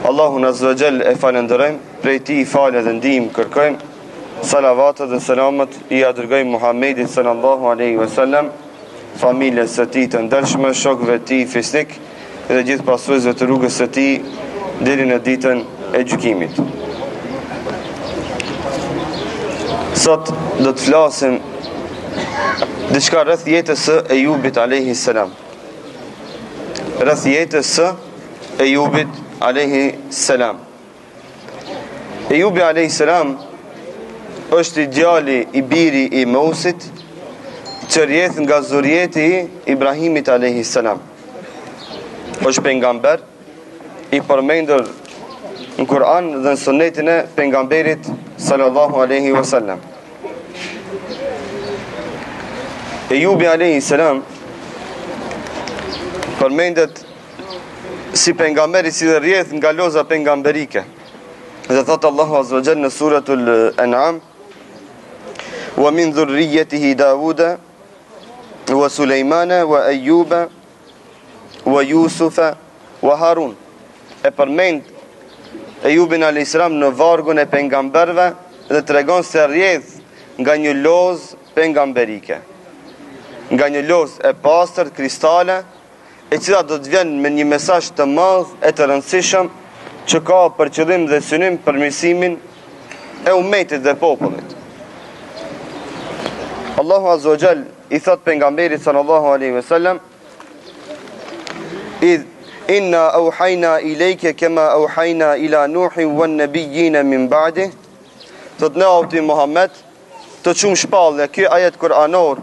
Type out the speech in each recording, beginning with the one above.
Allahun Azza wa Jall e falenderojmë, prej tij falë dhe ndihmë kërkojmë. Salavatet dhe selamet i dërgojmë Muhammedit sallallahu alaihi wasallam, familjes së tij të ndershme, shokëve të tij fisnik dhe gjithë pasuesve të rrugës së tij deri në ditën e gjykimit. Sot do të flasim diçka rreth jetës së Ejubit alayhi salam. Rreth jetës së Ejubit alayhi salam. Ejubi alayhi salam është i djali i biri i Mousit, që rrjedh nga zurieti i Ibrahimit alayhi salam. Është pejgamber i përmendur në Kur'an dhe në sunetin e pejgamberit sallallahu alaihi wasallam. Ejubi alayhi salam përmendet si pejgamber i cili rrjedh nga loza pejgamberike. Dhe thot Allahu azza wa jalla në suratul An'am: "Wa min dhurriyyatihi Dawuda wa Sulejmana wa Ayyuba wa Yusufa wa Harun." E përmend Ejubin alayhis salam në vargun e pejgamberëve dhe tregon se rrjedh nga një lozë pejgamberike, nga një lozë e pastër kristale, e cila do të vjen me një mesazh të madh e të rëndësishëm që ka për qëllim dhe synim përmirësimin e ummetit dhe popullit. Allahu Azza wa Jall i thot pejgamberit sallallahu alaihi wasallam: "Inna awhayna ilayka kama awhayna ila Nuhin wan nabiyyin min ba'dih." Thot ne o ti Muhammed, të çum shpallje. Ky ajet kuranor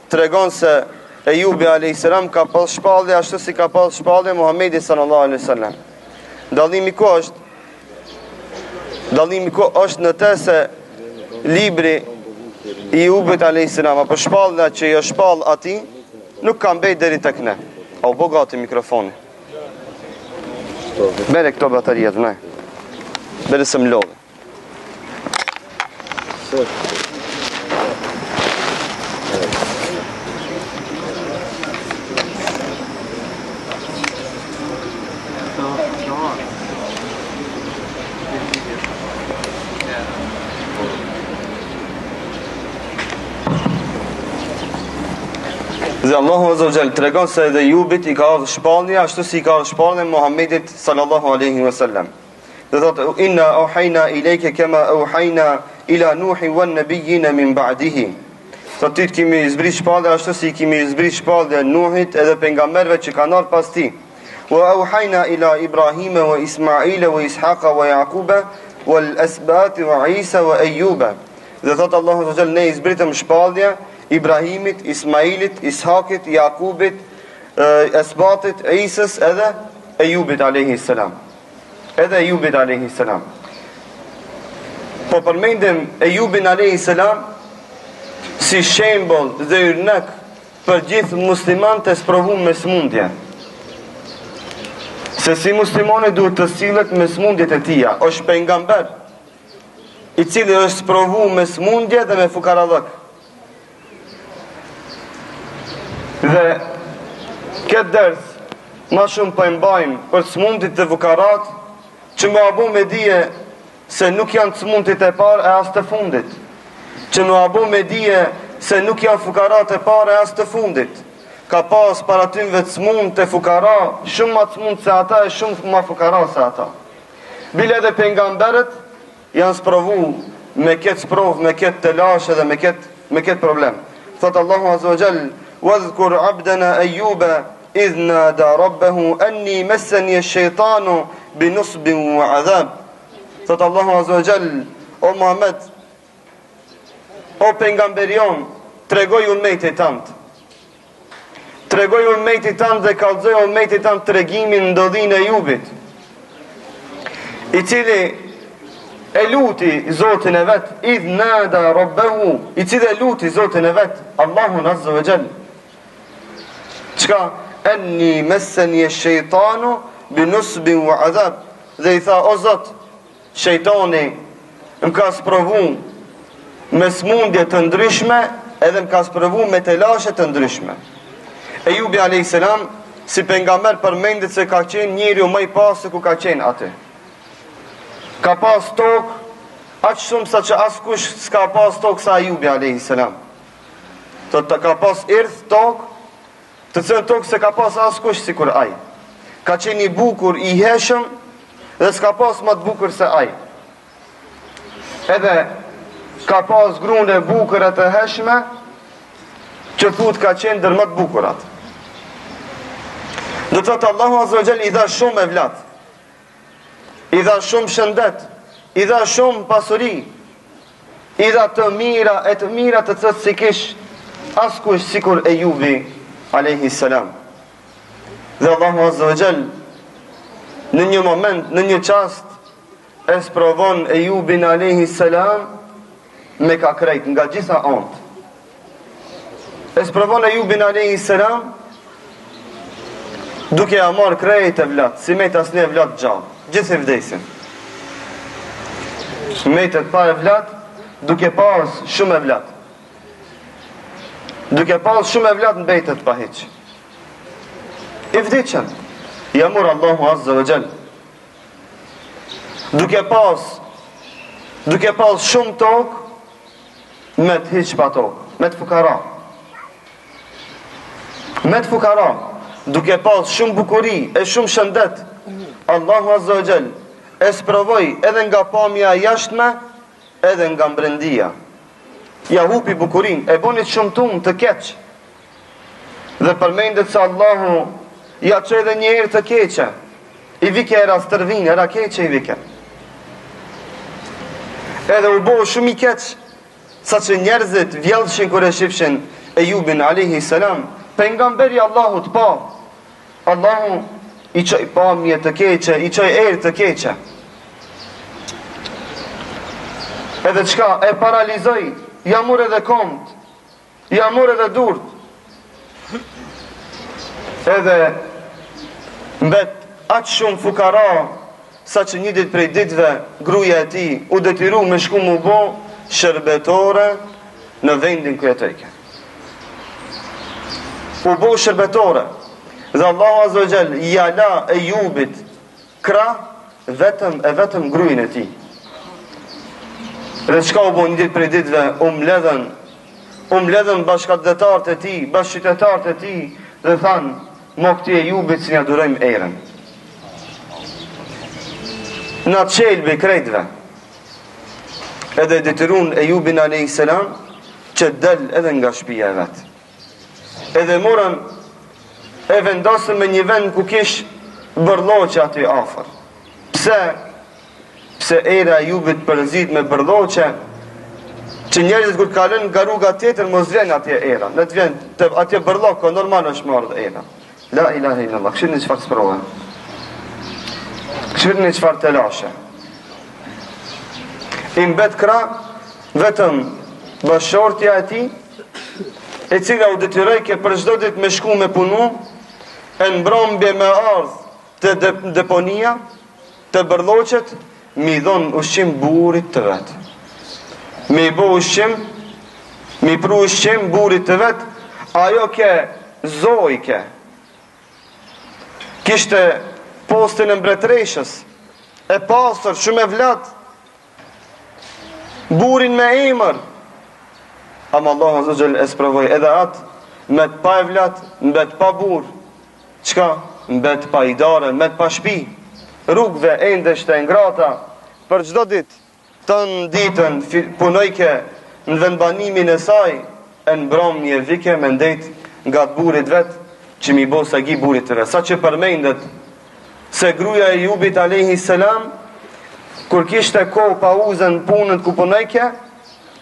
tregon se Ejubi alayhis salam ka pas shpallje ashtu si ka pas shpallje Muhamedi sallallahu alaihi wasallam. Dallimi ku është? Dallimi ku është në të se libri i Ejubit alayhis salam apo shpallja që jo shpall atij nuk ka mbet deri tek ne. O bogati mikrofoni. Bere këto bateriat, ne. Bere se më lodhe. Dhe Allahu Azza wa Jall tregon se edhe Ejubit i ka ardhur shpallja ashtu si i ka ardhur shpallja Muhammedit sallallahu alaihi wasallam. Dhe thot: "Inna awhayna ilayka kama awhayna ila Nuhin wan nabiyyin min ba'dihi." Thot ti kemi zbrit shpallja ashtu si kemi zbrit shpallja Nuhit edhe pejgamberëve që kanë ardhur pas tij. "Wa awhayna ila Ibrahima wa Ismaila wa Ishaqa wa Yaquba wal asbat wa Isa wa Ayyuba." Dhe thot Allahu Azza wa Jall ne i zbritëm shpallja Ibrahimit, Ismailit, Ishakit, Jakubit, Esbatit, Isës edhe Ejubit alayhis salam. Edhe Ejubit alayhis salam. Po përmendim Ejubin alayhis salam si shembull dhe yrnek për gjithë muslimanët e sprovuar me smundje. Se si muslimani duhet të sillet me smundjet e tija. Është pejgamber i cili është sprovuar me smundje dhe me fukarallëk. Dhe këtë ders ma shumë po e mbajmë për smundit dhe fukarat që më abu me dije se nuk janë smundit e parë e as të fundit, që më abu me dije se nuk janë fukarat e parë e as të fundit. Ka pas para tymve të smund të fukara shumë ma të smund se ata e shumë ma fukara se ata. Bile dhe pejgamberët janë sprovu me këtë sprov, me këtë të lashe dhe me këtë problem. Thot Allahu Azza wa Jall: "Wadhkur 'abdana Ayyuba idh nada rabbahu anni massani ash-shaytanu binusbin wa 'adhab." Thot Allahu Azza wa Jall: "O Muhammed, o pejgamberion, tregoj ummetit tënd. Tregoj ummetit tënd dhe kallzoj ummetit tënd tregimin ndodhin e Ejubit, i cili e luti Zotin e vet, idh nada rabbahu, i cili e luti Zotin e vet, Allahun Azza wa Jall. Çka? Anni massani ash-shaytanu binusbin wa 'adhab." Dhe i tha: "O Zot, shejtani më ka sprovu me smundje të ndryshme edhe më ka sprovu me telashe të ndryshme." Ejubi alayhis salam si pejgamber përmendet se ka qenë njeriu më i pastër ku ka qenë atë. ka pas tokë, aq shumë sa që askush s'ka pas tokë sa Ajubi alayhi salam. Të ka pas erdh tokë, të cilën tokë se ka pas askush sikur ai. Ka qenë i bukur, i heshëm, dhe s'ka pas më të bukur se ai. Edhe ka pas gruan e bukur e të heshme, që thut ka qenë ndër më të bukurat. Do të thotë Allahu Azza wa Jall i dha shumë evlat, i dha shumë shëndet, i dha shumë pasuri, i dha të mira e të mira të cilët si kish askush sikur Ajubi alayhi salam. Dhe Allahu Azza wa Jall në një moment, në një çast e sprovon Ajubin alayhi salam me ka krejt nga gjitha anët. E sprovon Ajubin alayhi salam duke ja marrë krejt e vlat, si me të asni e vlat gjallë, gjithë e vdesin. Me të pa e vlat, duke pas shumë e vlat. Duke pas shumë e vlat në bejtet pa hiq. I vdicën, ja mur Allahu Azza wa Jall. Duke pas shumë tokë, me të hiq pa tokë, me të fukara. Me të fukara. Duke pas shumë bukuri e shumë shëndet, Allahu Azza wa Jall e sprovoi edhe nga pamja jashtme, edhe nga mbrendia. Ja hupi bukurin, e boni të shumtum të keq. Dhe përmendet se Allahu ja çoi edhe një herë të keqe. I vike era stërvin, era keqe i vike. Edhe u bo shumë i keq, sa që njerëzit vjellshin kur e shifshin Ajubin alayhi salam, pejgamberi Allahut pa. Allahu i qoj pamje të keqe, i qoj erë të keqe. Edhe qka e paralizoj, ja mur edhe komt, ja mur edhe durt. Edhe mbet aq shumë fukara, sa që një dit prej ditve gruja e ti u detyru me shku mu bo shërbetore në vendin ku jetojke. U bo shërbetore. Dhe Allahu Azza wa Jall i ala Ajubit krah vetëm gruin e tij. Dhe çka u bën një ditë prej ditëve, u mbledhën bashkëdhetarët e tij, bashkëqytetarët e tij dhe thanë, "Mo këtij Ajubit si ja durojmë erën." Në çelbi krejtve. Edhe detyrun Ajubin alayhi salam që del edhe nga shtëpia e vet. Edhe morën e vendosën me një vend ku kish bërloqe aty afër. Pse era Ajubit përzit me bërloqe, që njerëzit kur kalën nga rruga tjetër mos vjen atje era. Në të vjen atje bërllok, normal është marrë era. La ilaha illallah, këshirë një qëfar të sprove. Këshirë një qëfar të lashe. I mbet kra, vetëm bashortja e ti, e cila u detyrojke për çdo ditë me shku me punu, e në mbrëmje me ardh të deponia, të bërloqet, mi dhon ushqim burit të vetë. Mi bo ushqim, mi pru ushqim burit të vetë, ajo ke zoj ke. Kishte postin e mbretreshës, e pasër, shumë e vlat, burin me emër. Ama Allah Azza wa Jall e sprovoi edhe atë, me të pa e vlat, mbet pa bur. Qka? Mbet pa idare, mbet pa shpi. Rrugve endeshte e ngrata, për çdo ditë, të në ditën punojke në vendbanimin e saj, e në mbrëmje vike me ndet nga të burit vetë, që mi bo sagi burit të vetë. Sa që përmendet se gruja e Ajubit alayhi salam, kur kishte ko pauzën punën ku punojke,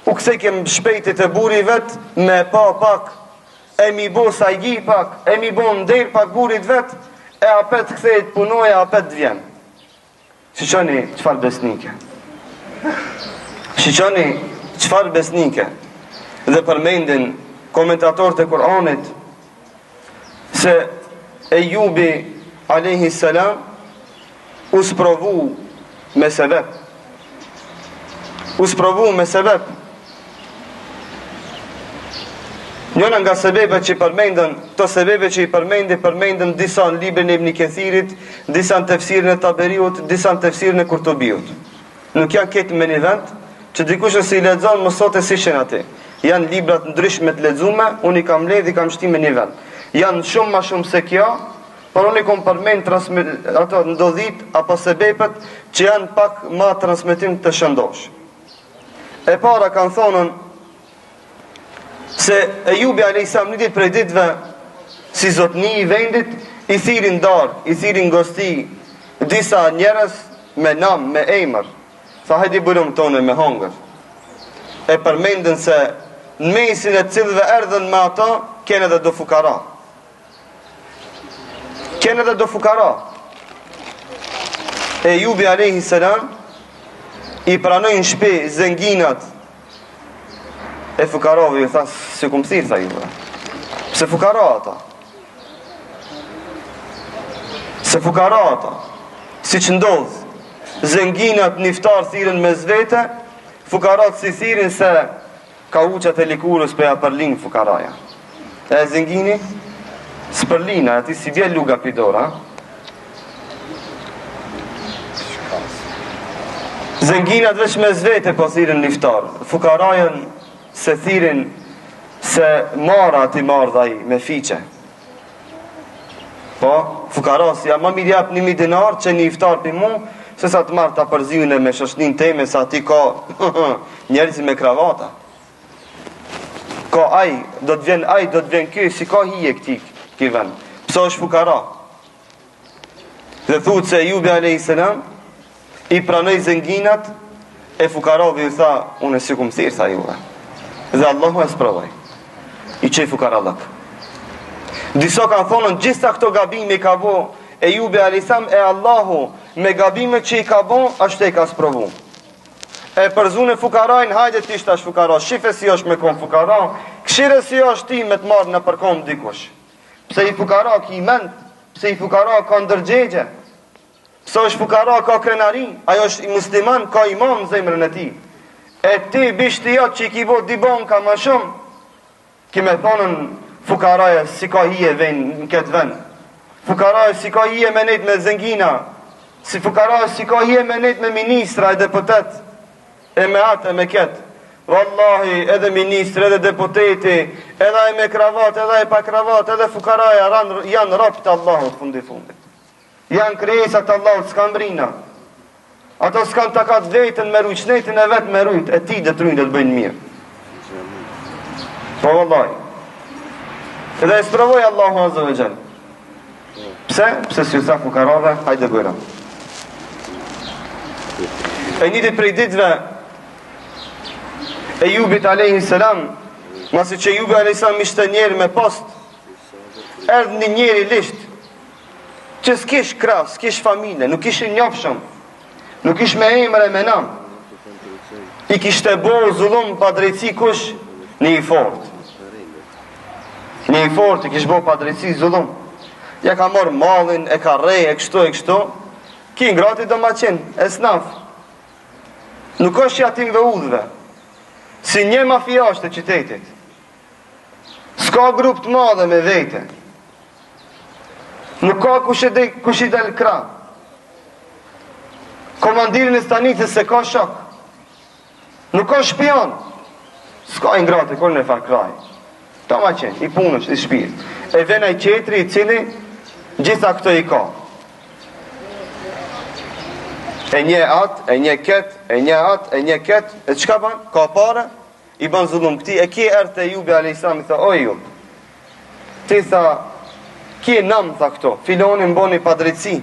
u kthejke më shpejtit e buri vetë, me pa pak, e mi bo sagi pak, e mi bo nder pak burit vetë, e apet kthejt punoj, e apet vjen. Shiqoni qëfar besnike. Shiqoni qëfar besnike. Dhe përmendin komentatorët e Kur'anit se Ajubi alayhi salam u sprovu me sebeb. U sprovu me sebeb. Njëna nga sebebe që i përmendën, të sebebe që i përmendën disa në librin e Ibn Kathirit, disa në tefsirin e Taberiut, disa në tefsirin e Kurtubiut. nuk janë ketë me një vend, që dikush nëse i lexon më sot e si shenë ati. Janë librat ndryshme të lexume, unë i kam ledh i kam shti me një vend. Janë shumë ma shumë se kjo, por unë i kom përmend ato ndodhit apo sebepet që janë pak ma transmetim të shëndosh. E para kanë thonën se Ejubi a.s. një ditë prej ditëve si zotni i vendit i thirin darë, i thirin gosti disa njerëz me nam, me emër. Tha hajdi burum tonë me hongër. E përmendën se në mesin e cilëve erdhen me ato, kene dhe do fukara. Kene dhe do fukara. Ejubi a.s. i pranojnë shpe zënginat e fukarave, ju tha, si ku më thirë, tha ju. Se fukara ata. Se fukara ata. Si që ndodhë, zënginat niftar thiren me zvete, fukarat si thirin se ka uqat e likurës për ja përlin fukaraja. E zëngini, së përlina, ati si vje luga pidora. Zënginat veç me zvete po thiren niftar. Fukarajan se thirin se mara ti mardha i me fiqe. Po, fukarasja, ma mirë jap 1.000 dinar që një iftar për mu, se sa të marrë të përzijune me shoshnin teme, sa ti ka njerëzi me kravata. Ka aj, do të vjen kjo, si ka hije këti vend. Pëso është fukara. Dhe thutë se Ejubi a.s. i pranoj zënginat, e fukarave ju tha, unë e si ku më thirë, tha juve. Dhe Allahu e sprovoj. I qej fukarallak. Disa kanë thonën gjitha këto gabime i ka bo Ejubi a.s. e Allahu me gabime që i ka bo, ashtë e ka sprovu. E përzune fukarajnë, hajde ti shtash fukara, shife si është me kom fukara, këshire si është ti me të marrë në përkom dikush. Pse i fukara ki mend, pse i fukara ka ndërgjegje, pse është fukara ka krenari, ajo është i musliman, ka imam në zemrën e ti. E ti bishti jatë që i ki bo dibon ka ma shumë, ki me thonën fukaraja si ka hije në këtë vend. Fukaraja si ka hije me nejt me zëngina. Si fukaraja si ka hije me nejt me ministra e deputet. E me atë e me këtë. Wallahi edhe ministra edhe deputeti, edhe e me kravat, edhe e pa kravat, edhe fukaraja janë rapë të Allahut fundi. Janë krijesat të Allahut, s'kan brina. Ato s'kan të katë vetën me rujt, shnetin e vetë me rujt, e ti dhe të rujt dhe të bëjnë mirë. Po wallahi. Edhe e sprovoj Allahu Azza wa Jall. Pse? Pse si u tha fukarave, hajde bëjra. E një ditë prej ditëve Ejubit a.s. masi që Ejubi a.s. ishte njerë me post, erdhë një njeri lisht, që s'kish kras, s'kish familje, nuk ish njofshëm, nuk ish me emre me nam. I kishte bo zullum pa drejtësi kush? Një i fort. Një i fort i kish bo pa drejtësi zullum. Ja ka morë malin, e ka rej, e kështu. Ki ngrati do ma qenë, e snaf. Nuk është që atim dhe udhve. Si një mafia është të qytetit. S'ka grup të madhe me vete. Nuk ka kush i del kra. Komandirin e stanitës se ka shok. Nuk ka shpion. S'ka i ngrati, kërë në farë kraj. Ta ma qenë, i punës, i shpirt. E vena i qetri, i cili gjitha këto i ka. E një atë, e një ketë, e një atë, e një ketë, e qka ban? Ka pare, i ban zullum këti, e kje erë të Ejubi a.s. i tha, o ju, ti tha, kje nam, tha këto, filonin boni pa drejtësi.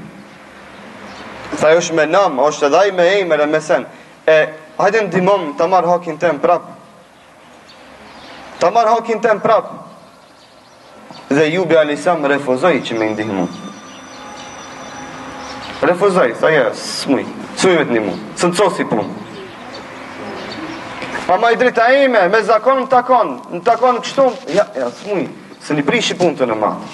Tha, është me nam, është edhe i me emër e me sen. E, hajde në dimon, të marë hakin tem prap. Të marë hakin tem prap. Dhe Ejubi a.s. refuzoj që me ndihmu. Refuzoj, tha, ja, s'muj me të një mu, së në cosi pun. Pa ma i drita ime, me zakon në takon kështu, ja, s'muj, se një prish i pun të në matë.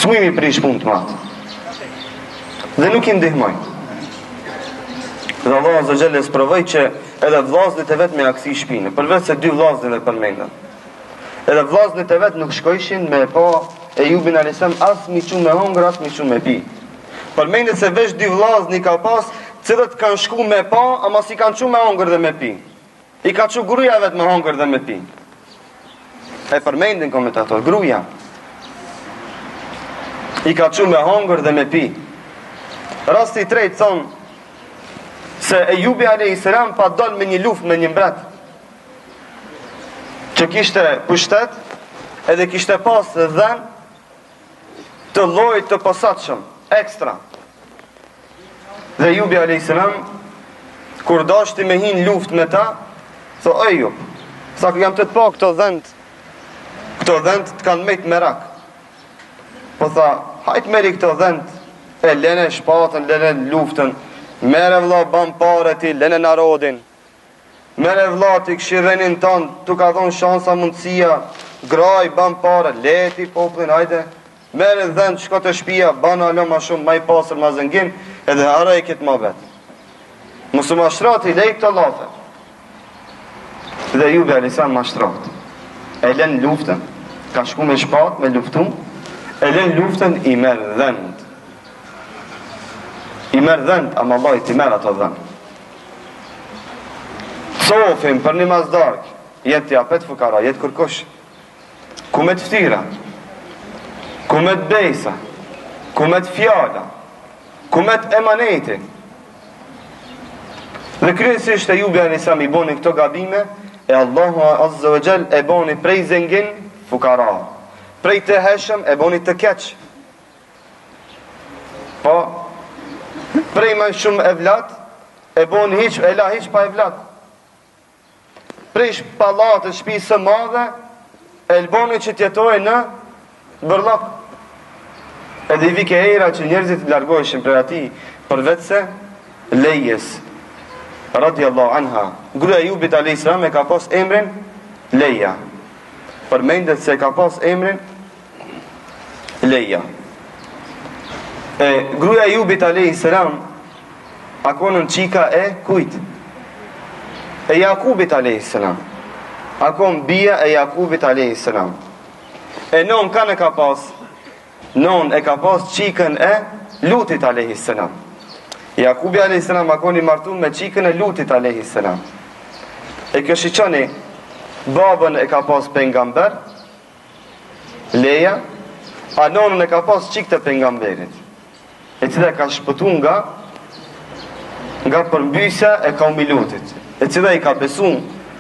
S'muj mi prish pun të matë. Dhe nuk i ndihmoj. Dhe Allah Azza Jalla sprovoj që edhe vllaznit e vet me aksi shpinë, përveç se 2 vllaznë e përmendën. Edhe vllaznit e vet nuk shkojshin me pa Ejubin a.s. as mi qumë me hongër, as mi qumë me pi. Përmendet se veç 2 vllazni ka pas, cilët kanë shku me pa, ama si kanë qu me hongër dhe me pi. I ka qu gruja vetë me hongër dhe me pi. E përmendin komentator, gruja. I ka qu me hongër dhe me pi. Rasti i tretë thonë se Ejubi a.s. pa dol me një luft me një mbret që kishte pushtet edhe kishte pas dhen të llojit të posaçëm ekstra. Dhe Ejubi a.s. kur dashti me hin luft me ta, tho Ejub, sa jam të pa këto dhend të kanë mejt merak. Po tha, hajt meri këto dhend, e lene shpatën, lene luftën, mere vlla ban pare ti, lene narodin, mere vlla ti këshirenin tanë, tu ka dhonë shansa mundësia, graj, ban pare, leti poplin, hajde, mere dhend, shko të shpia, ban alo ma shumë, ma i pasër, ma zëngin, edhe harej këtë ma vetë. Mësë ma shtrati, lej këto lafe. Dhe Ejubi a.s. ma shtrati. E len luftën, ka shku me shpat, me luftun, e len luftën i merë dhend. I merë dhend, ama Allah i ti merë ato dhend. Sofim për një mazdark, jetë tja pet fukara, jetë kërkush, ku me të ftira, ku me të bejsa, ku me të fjala, ku me të emaneti. Dhe kryesisht Ejubi a.s. i boni këto gabime, e Allahu azza wa jall e boni prej zengin fukara, prej të heshëm e boni të keq, po prej më shumë evlat e boni hiq, e la hiq pa evlat, prej shpallatët shpisë së madhe e lboni që tjetoj në bërlap. Edhe i vike era që njerëzit largoheshin për ati për vetëse lejes radiallahu anha. Gruaja e Ejubit a.s. e ka pas emrin Leja. Përmendet se ka pas emrin Leja. Gruaja e Ejubit a.s. akonën qika e kujt? E Jakubit a.s. Akon bia e Jakubit a.s. E non kanë e ka pas? Non e ka pas qikën e Lutit a.s. Jakubi a.s. akon i martu me qikën e Lutit a.s. E kjo shiqoni, babën e ka pas pengamber, Leja, a nonën e ka pas qikë të pengamberit, e cila ka shpëtu nga përmbysja e kaumi Lutit, e cila i ka besu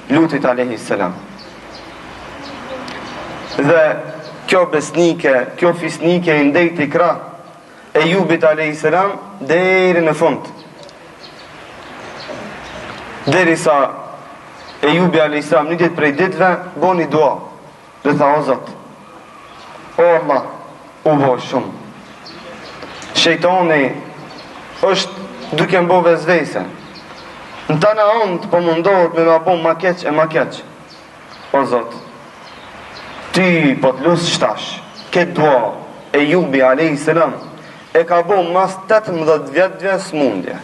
Lutit a.s. Dhe kjo besnike, kjo fisnike i ndejti kra Ejubit a.s. deri në fund. Deri sa Ejubi a.s. një ditë prej ditëve boni dua dhe tha o Zot, o Allah, u bo shumë. Shejtani është duke mbo vezvese. Në tana ondë po mundohet me ma bo ma keq e ma keq. O Zot, ti po të lusë shtash, këtë dua Ejubi a.s. e ka bo mas 18 vjetëve smundje.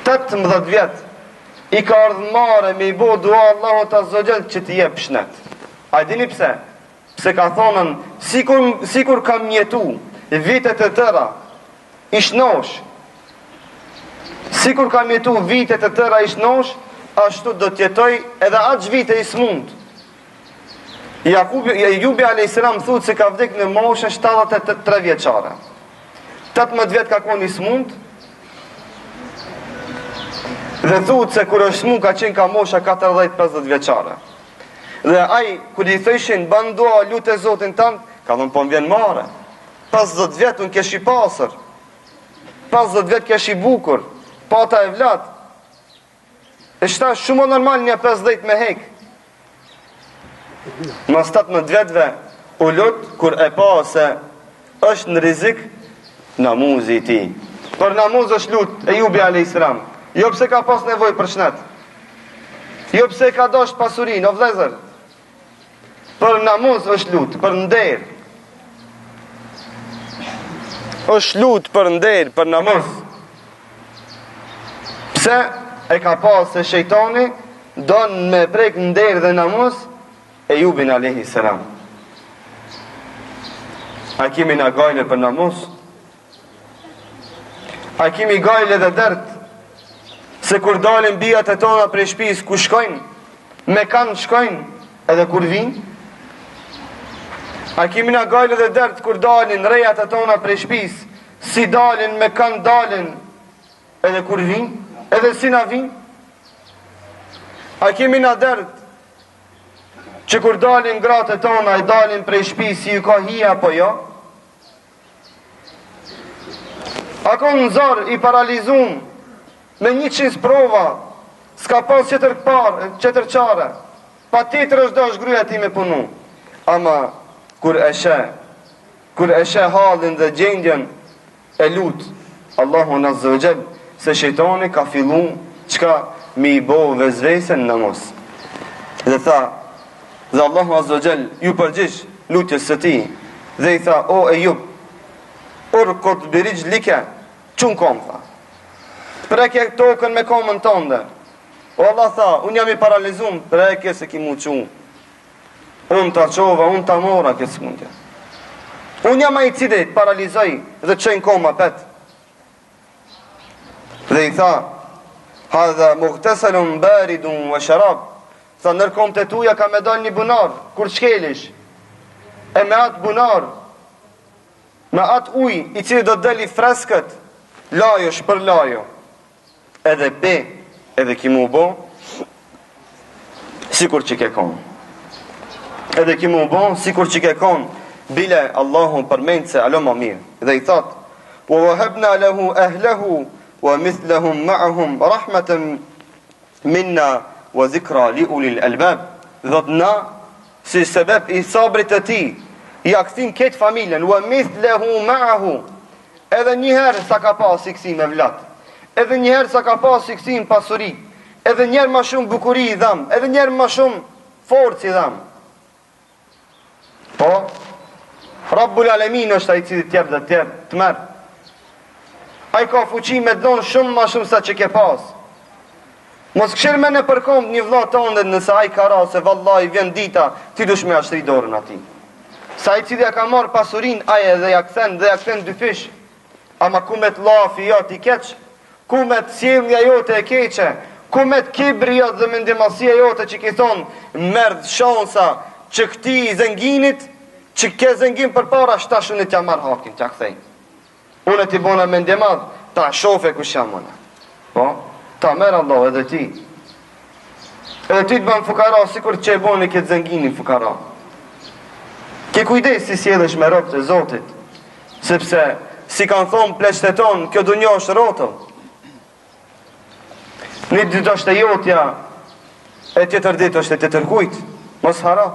18 vjetë i ka ardhmare me i bo dua Allahu ta zogjel që t'i jep shnet. A dini pse? Pse ka thonën, sikur kam jetu vitet e tëra ishnosh, sikur kam jetu vitet e tëra ishnosh, ashtu do t'jetoj edhe aq vite i smund. Ejubi a.s. thut se ka vdek në moshën 73 vjeqare. 18 vjetë ka kon i smund, dhe thut se kur është smund ka qenë ka mosha 40-50 vjeqare. Dhe aj, kur i thëshin, bandua lutë e Zotin tanë, ka dhënë po më vjen mare. 50 vjetë unë kesh i pasër, 50 vjetë kesh i bukur, pata e vlat. E shta shumë normal një 50 me hek. Mas 18 vjetëve u lutë, kur e pa se është në rizik namuzi ti. Për namuz është lutë Ejubi a.s. Jo pse ka pas nevoj për shnet, jo pse ka dosh pasurin, o vlezër. Për namuz është lutë, për nder. është lutë për nder, për namuz. Pse e ka pas se shejtani don me prek nder dhe namuz Ejubin a.s. A kemi na gajle për namuz? A kemi gajle dhe dërt? Se kur dalin bijat e tona prej shtëpisë, ku shkojnë? Me kanë shkojnë, edhe kur vinë? A kemi na gajlë dhe dert kur dalin rejat e tona prej shtëpisë, si dalin, me kanë dalin, edhe kur vinë? Edhe si na vinë? A kemi na dert që kur dalin gratë e tona, i dalin prej shtëpisë, si ju ka hija apo jo? A ka në zarë i paralizum me 100 prova, s'ka pas qëtër qare, pa tjetër është dash gruja ti me punu. Ama kur e she halin dhe gjendjen, e lut Allahu Azza wa Jall se shejtani ka fillu çka mi bo vezvesen në mos. Dhe tha, dhe Allahu Azza wa Jall ju përgjish lutjes së ti, dhe i tha, o Ejub, urqud birijlika, çun kom tha. Prekje tokën me komën tënde. O Allah tha, unë jam i paralizum, prekje se ki mu qu. Unë ta qova, unë ta mora këtë smundje. Unë jam a i cili të paralizoj dhe qenë koma pet. Dhe i tha, hadha muhteselun baridun vë sharab. Tha, nërkom të tuja ka me dal një bunar, kur qkelish. E me atë bunar, me atë uj, i cili do të deli freskët, lajo shpër lajo. Edhe pe, edhe ki mu bo, sikur që ke konë. Edhe ki mu bo, sikur që ke konë, bile Allahun përmenë se alo ma mirë. Dhe i thotë, wa wahabna lahu ahlahu, wa mithlahum ma'ahum, rahmeten minna, wa zikra li ulil albab. Dhëtë na, si sebeb i sabrit të ti, i aksim ketë familjen, wa mithlahum ma'ahu, edhe njëherë sa ka pas i kësi me vlatë. Edhe njerë sa ka pas i kësim pasuri, edhe njerë ma shumë bukuri i dham, edhe njerë ma shumë forci i dham. Po, Rabbul Alemin është a i cili tjep dhe tjep të merë. A i ka fuqi me donë shumë ma shumë sa që ke pas. Mos këshirë me në përkom një vla të ndër nëse a i ka ra se vallaj vjen dita, ti dush me ashtri dorën ati. Sa i cili a ka marë pasurin, a e dhe ja kthen dy fish. Ama ku me të lafi jo t'i keqë, ku me të sjellja jote e keqe, ku me të kibria dhe mendimasia jote që ki thonë, merdh shansa që këti zënginit, që ke zëngin për para, shtashunit ja marrë hakin, që a këthej. Unë ti bona mendimadh, ta shofe ku shamone. Po, ta merë Allah edhe ti. Edhe ti të banë fukara, sikur që e boni këtë zënginin fukara. Ke kujdes si sjellesh me robët e Zotit, sepse, si kanë thonë pleqteton, kjo dunjo është rotëm. Një ditë është e jotja, e tjetër ditë është e tjetër kujt, mos hara.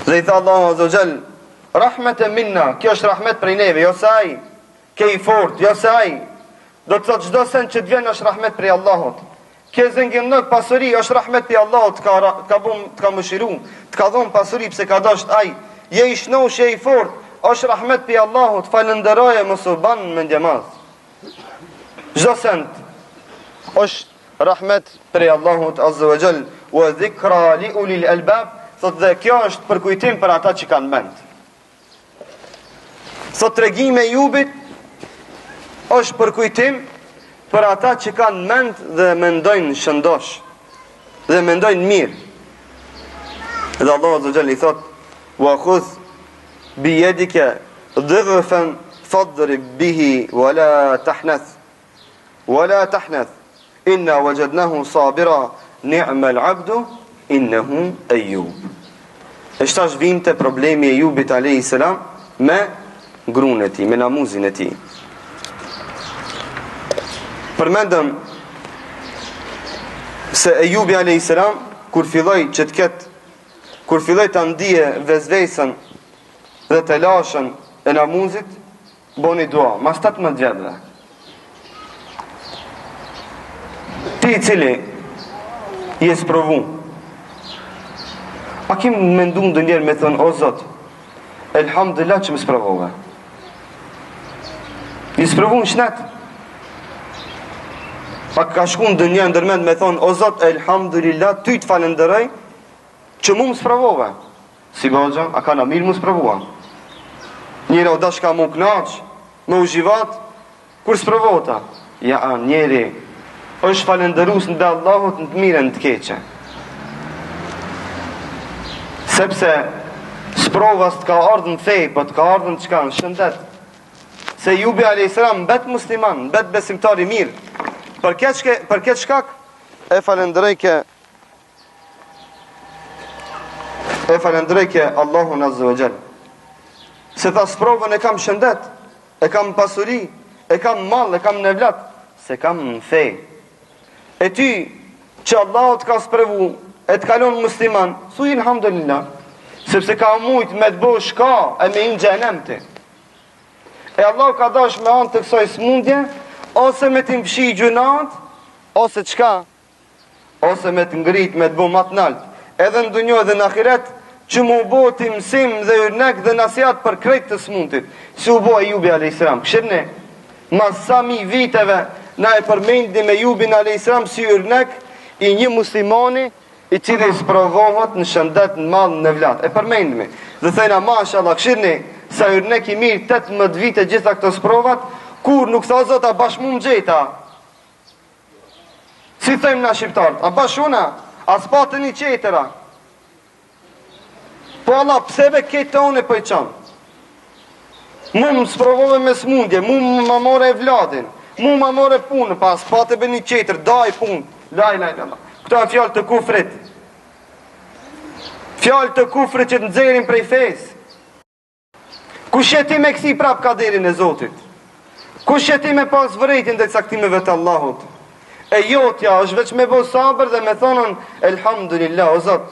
Dhe i tha Allahu Azza wa Jall, rahmet e minna, kjo është rahmet prej neve, jo se ai, ke i fort, jo se ai, do të thotë çdo sen që të vjen është rahmet prej Allahut. Ke zëngim në pasuri, është rahmet prej Allahut, të ka mëshiru, të ka dhonë pasuri pse ka dosht ai, je i shnosh, je i fort, është rahmet prej Allahut, falënderoje mos u ban me ndjemaz. Çdo sen është rahmet prej Allahut Azza wa Jall, wa dhikra li ulil albab, thot dhe kjo është përkujtim për ata që kanë mend. Thot tregimi i Jubit është përkujtim për ata që kanë mend dhe mendojnë shëndosh dhe mendojnë mirë. Dhe Allahu Azza wa Jall i thot, wa khudh bi yadika dhighfan fadrib bihi wala tahnath inna wajadnahu sabira ni'mal 'abdu innahu Ayyub. Është tash vim te problemi i Ejubit alayhis salam me gruën e tij, me namuzin e tij. Përmendëm se Ejubi alayhis salam kur filloi ta ndije vezvesën dhe të lashën e namuzit, boni dua, mas 18 vjetëve. Ti i cili je sprovu, a kim mendu ndë njerë me thënë, o Zot, elhamdulillah që më sprovove. Je sprovu në shnet. A ka shku ndë njerë ndërmend me thënë, o Zot, elhamdulillah, ty të falenderoj që mu më sprovove. Si gogja, a ka në mirë mu sprovua. Njëra o dash ka mu knaq, me u zhivat, kur sprovota. Ja, njeri është falendërus ndë Allahut në të mire në të keqe. Sepse sprovas të ka ardhën fej, po të ka ardhën të qka në shëndet. Se Jubi a.s. bet musliman, bet besimtari mirë. Për këtë shkak e falendrejke Allahun Azza wa Jall. Se tha sprovën e kam shëndet, e kam pasuri, e kam mall, e kam nevlat, se kam në fej. E ty që Allah të ka sprevu, e të kalon musliman, thuj alhamdulillah, sepse ka mujt me të bosh ka e me në gjenem ti. E Allah ka dash me anë të kësoj smundje, ose me të mfshi gjunat, ose qka, ose me të ngrit, me të bo matë nalt, edhe në dunjo edhe në akiret, që mu bo të mësim dhe yrnek dhe nasiat për krejt të smundit, si u bo Ejubi a.s. Këshirni, mas sa mi viteve, na e përmendim me Ejubin a.s. si yrnek i një muslimani, i cili sprovohet në shëndet, në madh, në vlat. E përmendimi. Dhe thejna, mashallah, këshirni, sa yrnek i mirë 18 vite gjitha këto sprovat, kur nuk tha zot, a bash mu më gjeta. Si thejmë na shqiptarët, a bash una, a s'patë një qetëra. Po Allah, pseve këtë të one për i qanë. Mu më sprovove me smundje, mu më more e vladin, mu më more punë, pa s'patë e bë një qetër, daj punë, laj. Këto e fjallë të kufrit. Fjallë të kufrit që të nxerin prej fes. Kush jeti me kësi prap kaderin e Zotit? Kush jeti me pas vërejtin dhe caktimeve të Allahut? E jotja është veç me bo sabër dhe me thonën elhamdulillah, o Zot,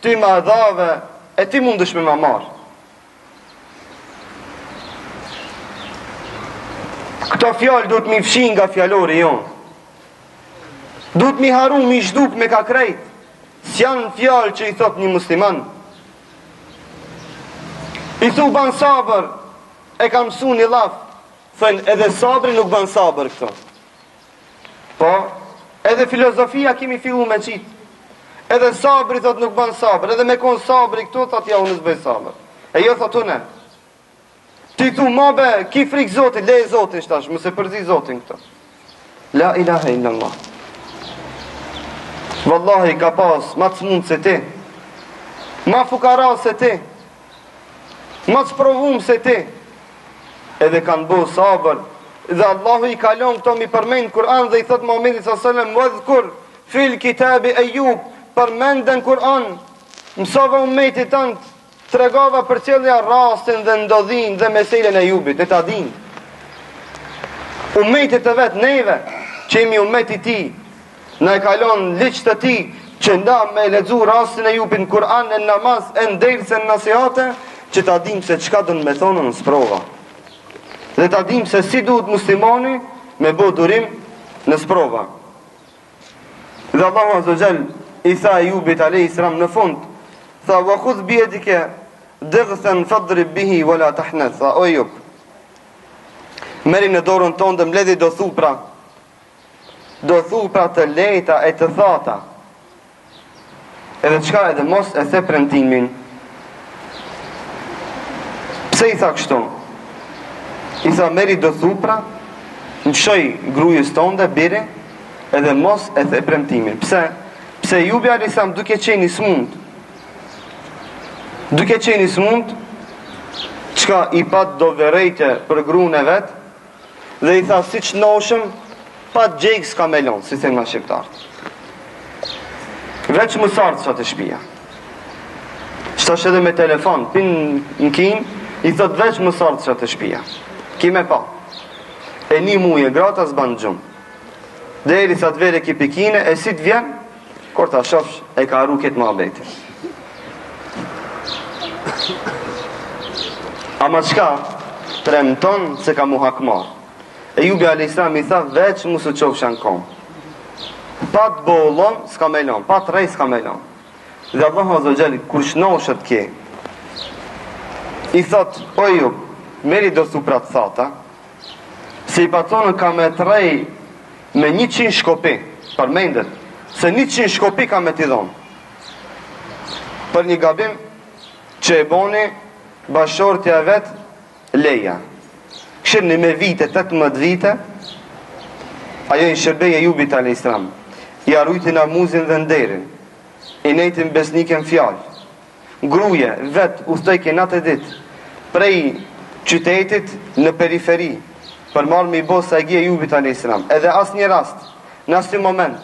ty ma dhave, e ti mundësh me ma marë. Këto fjallë duhet mi fshin nga fjallori jonë. Duhet mi haru, mi shduk me ka krejt. S'janë fjallë që i thot një musliman. I thu ban sabër, e kam su një laf. Thënë, edhe sabri nuk ban sabër këto. Po, edhe filozofia kemi fillu me qitë. Edhe sabri thot nuk ban sabër, edhe me konë sabri këto, thot ja unë s'bëj sabër. E jo thot une. Ti thu mabe, ki frik Zotin, le Zotin shtash, mëse përzi Zotin këto. La ilaha illallah. Wallahi ka pas ma të smundë se ti, ma fukara se ti, ma të sprovum se ti, edhe kanë bo sabër, dhe Allahu i kalon këto mi përmend Kur'an dhe i thot Muhammedi s.a.s. Wadhkur fil kitabi Ejub, përmenden Kur'an, mësova ummetit tënd, tregova për cjelja rastin dhe ndodhin dhe meselen e Ejubit, e ta din. Ummetit e vetë neve, që imi ummetit ti, në e kalon liqë të ti, që nda me ledzu rastin e Ejubit në Kur'an, në namaz, e ndelëse në nasihate, që ta dim se qka dënë me thonë në sprova. Dhe ta dim se si duhet muslimani me bo durim në sprova. Dhe Allahu Azza Jall i tha Ejubit a.s. në fund, tha, wa khudh bjedike, dëgëthen fadrib bihi, wala tahnet, tha, o Ejub, meri në dorën tonë dhe mledhi do thupra të lejta e të thata, edhe qka edhe mos e the premtimin. Pse i tha kështu? I tha, meri do thupra, në shoj grujës tonë dhe bire, edhe mos e the premtimin. Pse? Pse Ejubi a.s. duke qeni smund, qka i pat do verejtje për gruën e vetë, dhe i tha, si që noshëm, pat gjejk s'ka me lonë, si thënë ma shqiptartë. Veç më sartë që atë shpia. Qëtash edhe me telefon, pin në kim, i thot veç më sartë që atë shpia. Kime pa. E një muje, grata s'ban gjumë. Dhe eri sa të vere ki pikine, e si të vjen, kur ta shofsh, e ka arru këtë më abeti. Ama qka, premton se ka mu hakmar. Ejubi a.s. i tha, veç mu së qofë shanë kom. Pat bolon, s'ka me lon, pat rej s'ka me lon. Dhe Allahu Azza Jall, kur shnoshet ke, i thot, o Ejub, meri do thupra të thata, se i patonë ka me të rej me 100 shkopi, përmendet, se 100 shkopi ka me t'i dhonë. Për një gabim, që e boni bashortja vetë leja. Këshirë një me vite, 18 vite, Ajo i shërbej Ejubit a.s. I arrujti namuzin dhe nderin, i nejtin besniken fjallë. Gruje, vetë, ustojke natë e ditë, prej qytetit në periferi, për marrë me i bo sa e gje Ejubit a.s. Edhe as një rast, në asë moment,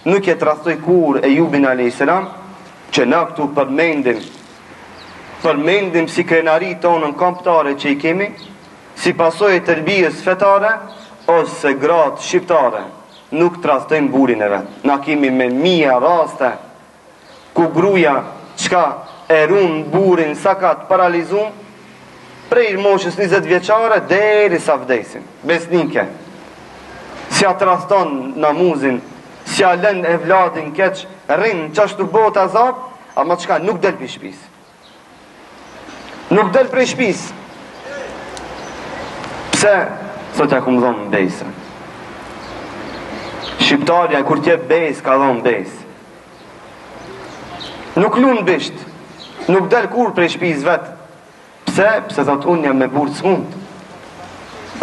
nuk e të rastoj kur Ejubin a.s. që na këtu përmendim si krenari tonë në komptare që i kemi, si pasoj e tërbijës fetare, ose gratë shqiptare, nuk të rastojnë burin e vetë. Na kemi me mija raste, ku gruja qka e runë burin sa ka të paralizun, prej moshës 20 vjeqare, deri sa vdesin. Besnike, si a të raston namuzin, si a len e vladin keq, rinë qashtu bot azab, ama qka nuk del për shpis. Nuk del për shpis. Pse? Sot ja kumë dhonë bejse. Shqiptarja kur tje bejs, ka dhonë bejs. Nuk lunë bisht, nuk del kur prej shpiz vetë. Pse? Pse thot unë jam me burë të smund.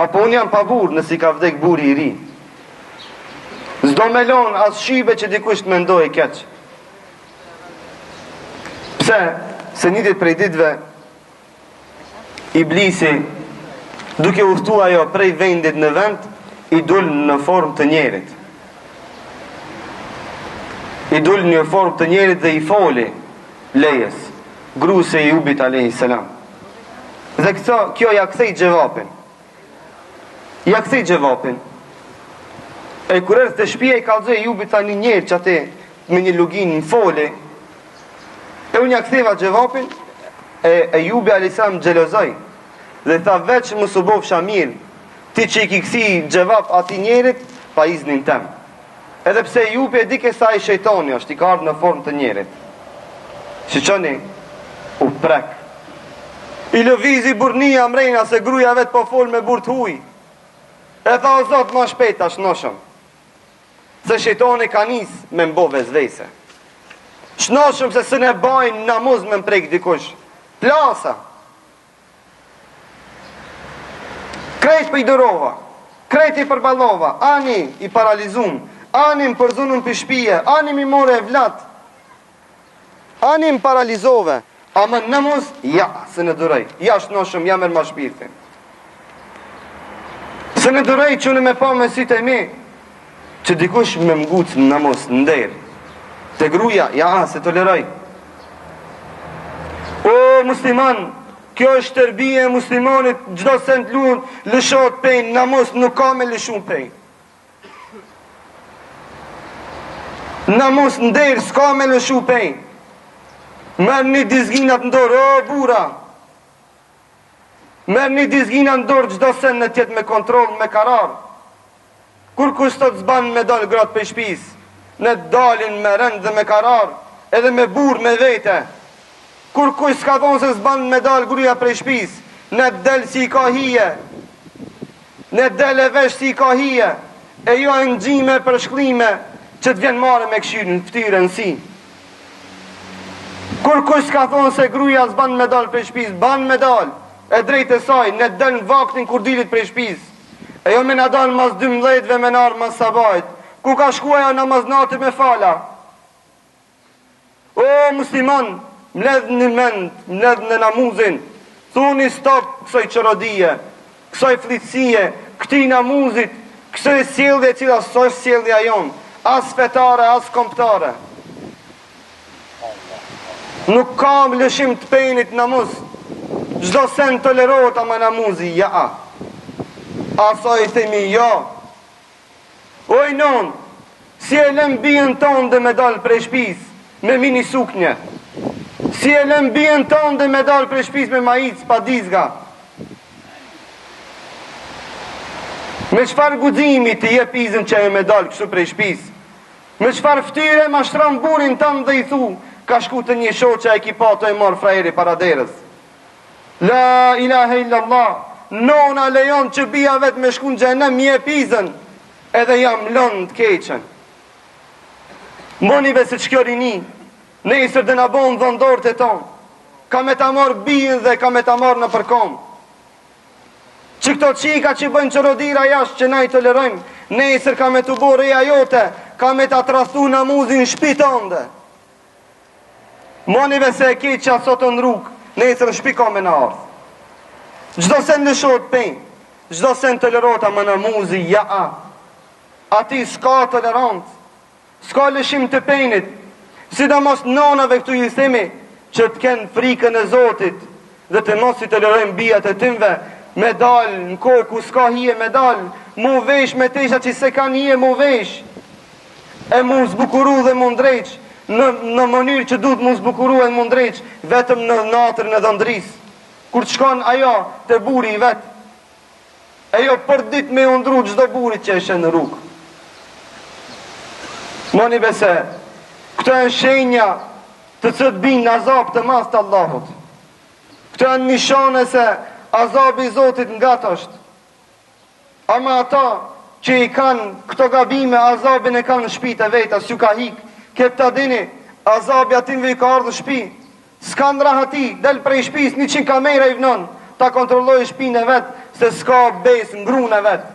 Apo unë jam pa burë nësi ka vdek buri i ri. Zdo me lonë as shibe që dikush të mendoj keq. Pse? Se një dit prej ditve Iblisi, duke uftu ajo prej vendit në vend, i dul në formë të njerit. I dul në formë të njerit dhe i foli lejes, gruse i Ejubit a.s. Dhe kjo ja kthej gjevapin. Ja kthej gjevapin. E kërër të shpia i kalzoj Ejubit ta një njerë që ate me një lugin në foli, e unë ja ktheva gjevapin, e Ejubi a.s. më gjelozoj. Dhe tha veç më subov shamir, ti që i ki kësi gjevap ati njerit, pa iznin tem. Edhe pse Ejubi e dike sa i shejtoni është, i ka ardhë në formë të njerit. Shqoni, u prek. I lëvizi burnia mrejna se gruja vetë po fol me burt huj. E tha o zot ma shpejt ashtë noshëm. Se shejtoni ka nis me mbo vezvese. Shnoshëm se së ne bajnë namuz me mprejk dikush. Plasa. Krejt për i dërova, krejt i përballova, ani i paralizum, ani më përzunën për shpije, ani mi more e vlat, ani më paralizove, ama në namuz, ja, se në durej, ja shnoshëm, ja mërë ma shpirtin. Se në durej që në me pa me sytë e mi, që dikush me mguc në namuz, në nderë, të gruja, ja, se toleroj. O, musliman, kjo është tërbije e muslimonit, gjdo se në të lunë, lëshot pejnë, namuz nuk ka me lëshun pejnë. Namuz në derë, s'ka me lëshu pejnë. Merë një dizginat në dorë, o bura. Merë një dizginat në dorë, gjdo se në tjetë me kontrol, me karar. Kur kustot zbanë me dalë gratë për shpis, në dalin me rënd dhe me karar, edhe me burë me vete. Kur kush s'ka thonë se s'ban me dal gruja prej shpis, në del si i ka hije, në del e vesh si i ka hije, e jo e në gjime për shklime, që të vjen mare me këshirë në ftyre në si. Kur kush s'ka thonë se gruja s'ban me dal prej shpis, ban me dal, e drejt e saj, në del në vaktin kur dilit prej shpis, e jo me në dal mas 12 me narë mas sabajt, ku ka shkuaja në mas natë me fala. O, musliman, mledh në mend, mledh në namuzin, thuni stop kësoj qërodije, kësoj flitësie, këti namuzit, kësoj sjellje cila së sjellja jonë, as fetare, as komptare. Nuk kam lëshim të penit namuz, gjdo sen tolerohet ama namuzi, ja. Aso i themi, ja. Oj non, si e lem bijën tonë dhe me dalë prej shpis, me mini suknje. Si e lem bijën tonë dhe me dalë prej shpis me majic, pa dizga. Me qfar gudzimi të je pizën që e me dalë kështu prej shpis. Me qfar ftyre ma shtram burin tonë dhe i thu, ka shku të një shoqe e ki pa të e marë frajeri para derës. La ilahe illallah, nona lejon që bia vetë me shku në gjenem je pizën, edhe jam lënë të keqen. Monive se që kjo rini, ne isër dhe në bonë dhëndorët e tonë, ka me ta marë bijën dhe ka me ta marë në përkom. Që këto qika që bëjnë qërodira jashtë që na i tolerojmë, nesër ka me të bo reja jote, ka me të atrasu namuzin shpi tënde. Monive se e ki që asot në rrugë, nesër në shpi ka me në ardhë. Gjdo sen në shot pen, gjdo sen tolerota më namuzi, ja a. Ati s'ka tolerant, s'ka lëshim të penit, sidomos nanave këtu i themi, që të kenë frikën e Zotit, dhe të mos i tolerojmë bijat e tymve, me dalë në kohë ku s'ka hije me dalë, mu vesh me tesha që se kanë hije mu vesh, e mu zbukuru dhe mu ndreq, në mënyrë që duhet mu zbukuru e mu ndreq, vetëm në natërën e dhëndris, kur të shkon ajo të buri i vetë, e jo për dit me undru gjdo burit që eshe në rrugë. Moni bese, këto e në shenja të cëtë binë në azab të mas të Allahut. Këto e në nishane se azab i Zotit nga të është. Ama ata që i kanë këto gabime, azabin e kanë në shpi të veta, s'ju ka hikë, këtë të dini, azabi atinve i ka ardhë në shpi, s'kanë rahati, del prej shpis, 100 kamera i vënon, ta kontrolloj shpinë e vetë, se s'ka besë, ngrunë e vetë.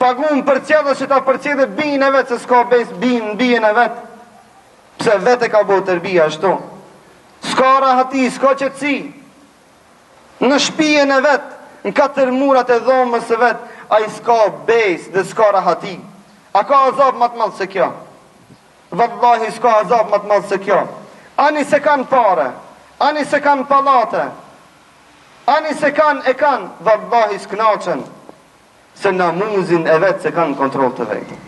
Pagun për cjedhe që ta përcjedhe bijën e vetë, se s'ka besë bijën e vetë, pse vetë e ka bo tërbija ashtu. S'ka rahati, s'ka qëtësi, në shpijen e vetë, në 4 murat e dhomës e vetë, a i s'ka besë dhe s'ka rahati. A ka azab më të madh se kjo? Vallahi s'ka azab më të madh se kjo. Ani se kanë pare, ani se kanë pallate, ani se kanë vallahi s'knaqen, se namuzin e vetë se kanë kontrol të vetë.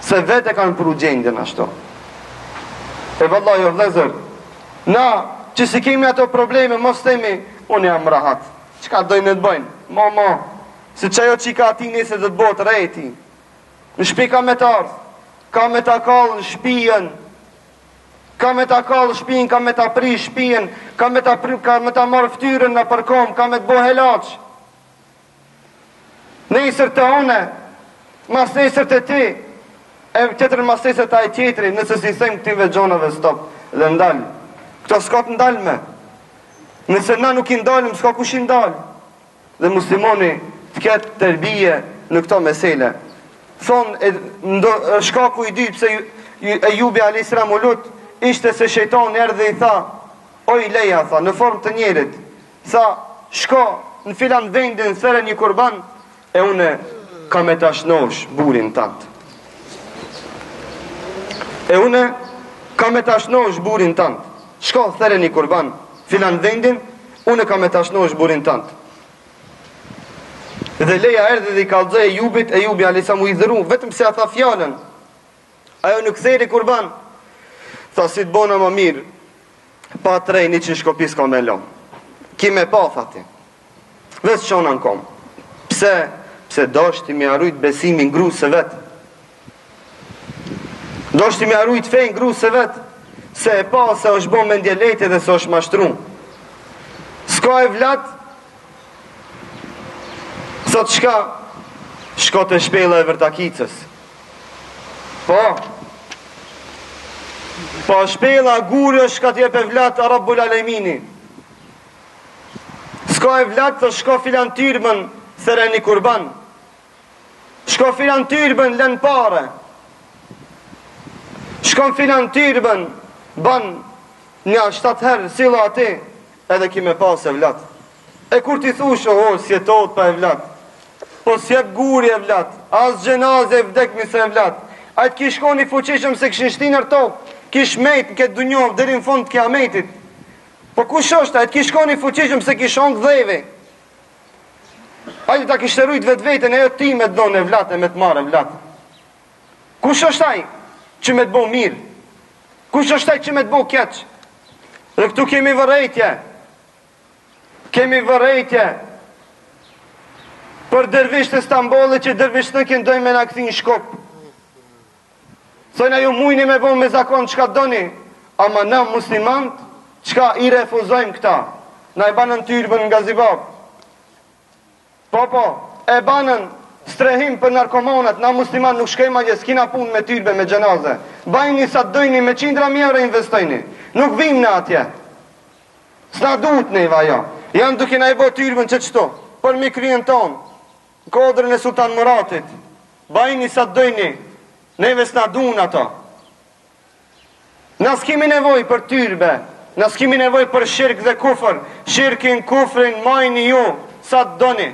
Se vetë e kanë pru gjendjen ashtu. E vallahi o vëllezër, na që si kemi ato probleme, mos themi, unë jam rahat. Çka dojnë të bëjnë? Mo, se çajo që i ka ati nese dhe të botë rejti. Në shpi ka me të ardhë, ka me të kallë në shpijen, ka me të kallë shpijen, ka me të pri shpijen, ka me të marë ftyrën në përkom, ka me të bo helaq. Nesër të une, mas nesër të ti, e tjetër mas nesër të ajë tjetëri, nëse si thëmë këtive gjonave stop dhe ndalë. Këto s'ka të ndalë me. Nëse na nuk i ndalëm, s'ka kush i ndalë. Dhe muslimoni të ketë tërbije në këto mesele. Thonë, shkaku i dy pëse Ejubi a.s. u lut, ishte se shejtani erdhe i tha, oj leja, tha, në formë të njerit, tha, shko në filan vendin, thëre një kurban, e une ka me tashnosh burin tatë. E une ka me tashnosh burin tatë. Shko, thëre një kurban, filan vendin, une ka me tashnosh burin tatë. Dhe leja erdhe dhe i kalëzë e Ejubit, Ejubi a.s. mu i dhëru, vetëm se a tha fjallën. Ajo në këtheri kurban, tha si të bona më mirë, pa të rej 100 shkopis ka me lo. Ki me pa, thati. Ves qona në kom. Pse doshti mi arrujt besimin gru se vetë. Doshti mi arrujt fejnë gru se vetë, se e pa se është bo me ndjelete dhe se është mashtru. Ska e vlatë, sot shko të shpela e vërtakicës. Po shpela gurë është ka t'jep e vlatë a Rabbul Alemini. S'ka e vlatë të shko filan tyrbën thëre një kurban. Shko filan tyrbën lën pare. Shko filan tyrbën ban një 7 herë sila ati edhe ki me pas e vlatë. E kur ti thush sjetot pa e vlatë, po s'jep guri e vlat, as gjenaze e vdekmi se e vlat. A të kish shkoni fuqishëm se këshin shtinër tokë, kish mejt në këtë dunjohë, deri në fund të kiametit. Po kush është, a të kish shkoni fuqishëm se kish ongë dheve. A të ta kish të rujt vetë vetën, e jo ti me të donë e vlat e me të marë e vlat. Kush është aj që me të bo mirë? Kush është aj që me të bo keq? Dhe këtu kemi vërejtje. Kemi vërejtje për dërvisht e Stambollit që dërvisht në këndoj me në këthin shkop. Thojna ju mujni me bon me zakon qka doni, ama na muslimant qka i refuzojmë këta. Na e banën tyrbën nga zibab. Po, e banën strehim për narkomanat, na muslimant nuk shkema gje s'kina pun me tyrbe me gjenaze. Bajni sa dojni me 100.000 euro investojni. Nuk vim në atje. S'na duhet neva jo. Janë duke na i bo tyrbën që qëto, për mi kryen tonë. në kodrën e Sultan Muratit, bajni sa dojni, neve s'na dun ato. Na s'kemi nevoj për tyrbe, na s'kemi nevoj për shirk dhe kufër, shirkin, kufrin, majni ju, sa të doni,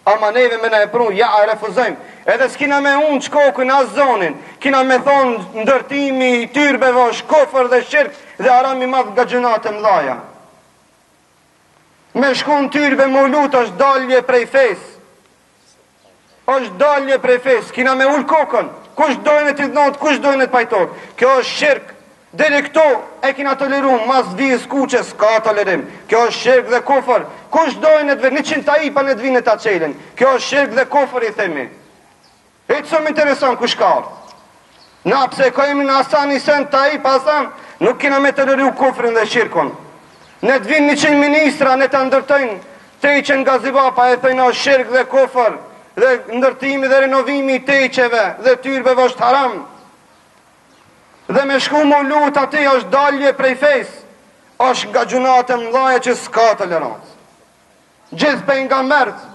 ama neve me na e pru, ja a refuzojmë, edhe s'kina me unë qkokën as zonin, kina me thonë ndërtimi tyrbeve është kufër dhe shirk dhe arami madh nga gjunate mdhaja. Me shku në tyrbe më lut është dalje prej fes, është dalje prej fes, kina me ullë kokën, kush dojnë të dhënot, kush dojnë të pajtot, kjo është shirk. Deri këto e kina toleru, mas vijës kuqe s'ka tolerim. Kjo është shirk dhe kufër. Kush dojnë të vërë, 100 taipa në të vinë të qelin. Kjo është shirk dhe kufër, i themi. E të së më intereson kush ka ardhë. Na pse kojemi në asan i sen taipa, asan, nuk kina me toleru kufrin dhe shirkon. Ne të vinë 100 ministra, ne të ndërtojnë teqen nga zibapa, e thëjnë është shirk dhe kufër, dhe ndërtimi dhe renovimi i teqeve dhe tyrbeve është haram. Dhe me shku më lut ati është dalje prej fejs, është nga gjunate mdhaje që s'ka tolerancë. Gjithë për nga mërtë,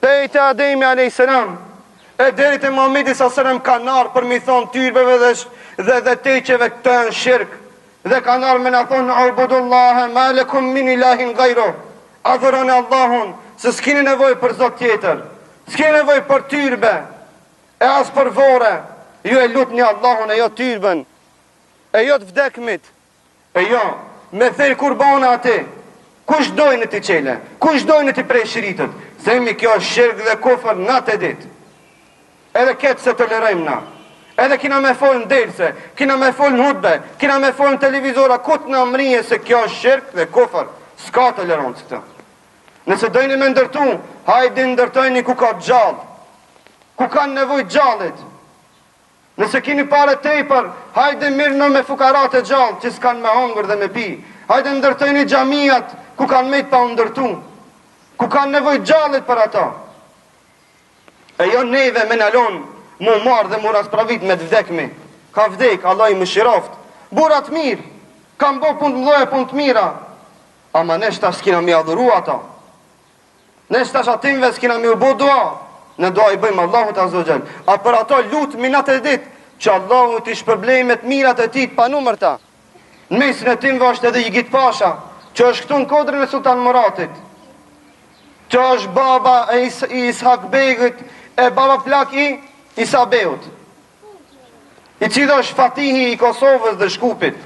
pejtë Ademi a.s. e deri të Muhamedi s.a.s. kanë arë për mi thonë tyrbeve dhe teqeve këtë në shirk, dhe kanë arë me në thonë ubudullahe ma lekum min ilahin gajro, adhërone Allahun, se s'kini nevoj për zot tjetër, s'kini nevoj për tyrbe, e as për vore, ju e lut një Allahun e jo tyrben, e jo të vdekmit, e jo, me thejë kurbana ati, kush dojnë të qele, kush dojnë të prej shiritët, themi kjo është shirk dhe kufër në të dit, edhe ketë se tolerojmë na, edhe kina me folë në delse, kina me folë në hudbe, kina me folë në televizora, kutë në mrije se kjo është shirk dhe kufër, s'ka tolerancë këta. Nëse dojnë me ndërtu, hajdi ndërtojni ku ka gjallë, ku kanë nevoj gjallit. Nëse kini pare tejpër, hajde mirë në me fukarat e gjallë, që s'kanë me hongër dhe me pi. Hajde ndërtojni gjamiat, ku kanë mejtë pa ndërtu, ku kanë nevoj gjallit për ata. E jo neve me nalon, mu marë dhe mu raspravit me të vdekmi. Ka vdek, Allah i më shiroft. Burat mirë, kam bo punë të mdoje, punë të mira. Ama neshta s'kina mi adhuru ata. Neshta shatimve s'kina mi u bo dua. Në dua i bëjmë Allahut Azogjel. A për ato lutë minat e dit, që Allahut i shpërblejmet mirat e ti të panumër ta. Në mesin e timve është edhe Jigit Pasha, që është këtu në kodrën e Sultan Muratit, që është baba e Ishak Begët, e baba plak i Isa Beut, i cilë është fatihi i Kosovës dhe Shkupit.